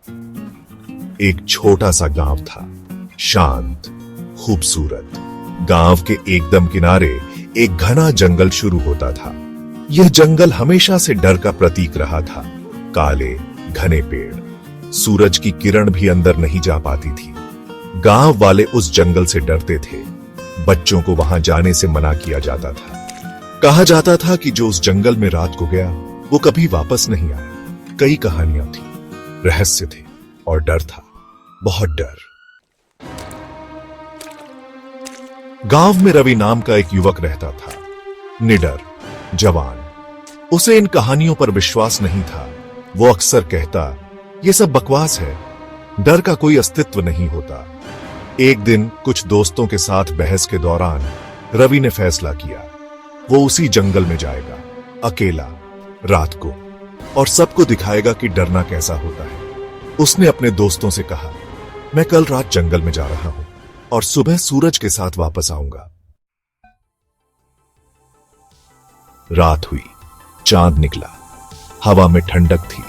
एक छोटा सा गांव था, शांत, खूबसूरत। गांव के एकदम किनारे एक घना जंगल शुरू होता था। यह जंगल हमेशा से डर का प्रतीक रहा था। काले घने पेड़, सूरज की किरण भी अंदर नहीं जा पाती थी। गांव वाले उस जंगल से डरते थे। बच्चों को वहां जाने से मना किया जाता था। कहा जाता था कि जो उस जंगल में रात को गया वो कभी वापस नहीं आया। कई कहानियां थी, रहस्य थे और डर था, बहुत डर। गांव में रवि नाम का एक युवक रहता था, निडर, जवान। उसे इन कहानियों पर विश्वास नहीं था। वो अक्सर कहता, ये सब बकवास है, डर का कोई अस्तित्व नहीं होता। एक दिन कुछ दोस्तों के साथ बहस के दौरान रवि ने फैसला किया, वो उसी जंगल में जाएगा, अकेला, रात को, और सबको दिखाएगा कि डरना कैसा होता है। उसने अपने दोस्तों से कहा, मैं कल रात जंगल में जा रहा हूं और सुबह सूरज के साथ वापस आऊंगा। रात हुई, चांद निकला, हवा में ठंडक थी।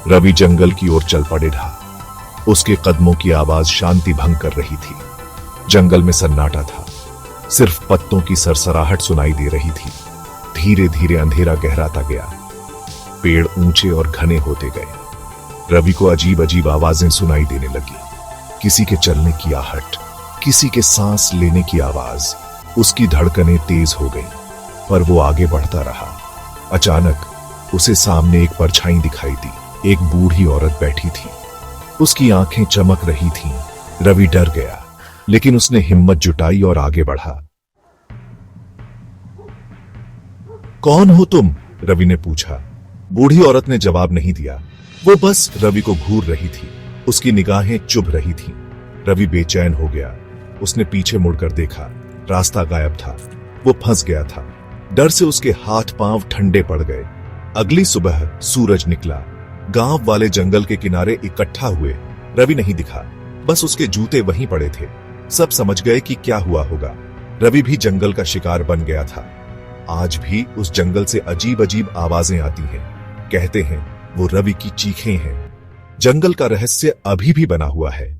रवि जंगल की ओर चल पड़ा। उसके कदमों की आवाज शांति भंग कर रही थी। जंगल में सन्नाटा था, सिर्फ पत्तों की सरसराहट सुनाई दे रही थी। धीरे धीरे अंधेरा गहराता गया, पेड़ ऊंचे और घने होते गए। रवि को अजीब अजीब आवाजें सुनाई देने लगी, किसी के चलने की आहट, किसी के सांस लेने की आवाज। उसकी धड़कनें तेज हो गईं, पर वो आगे बढ़ता रहा। अचानक उसे सामने एक परछाई दिखाई दी। एक बूढ़ी औरत बैठी थी, उसकी आंखें चमक रही थीं। रवि डर गया, लेकिन उसने हिम्मत जुटाई और आगे बढ़ा। कौन हो तुम? रवि ने पूछा। बूढ़ी औरत ने जवाब नहीं दिया, वो बस रवि को घूर रही थी। उसकी निगाहें चुभ रही थीं। रवि बेचैन हो गया। उसने पीछे मुड़कर देखा, रास्ता गायब था। वो फंस गया था। डर से उसके हाथ पांव ठंडे पड़ गए। अगली सुबह सूरज निकला। गांव वाले जंगल के किनारे इकट्ठा हुए। रवि नहीं दिखा, बस उसके जूते वहीं पड़े थे। सब समझ गए कि क्या हुआ होगा। रवि भी जंगल का शिकार बन गया था। आज भी उस जंगल से अजीब अजीब आवाजें आती हैं। कहते हैं वो रवि की चीखें हैं। जंगल का रहस्य अभी भी बना हुआ है।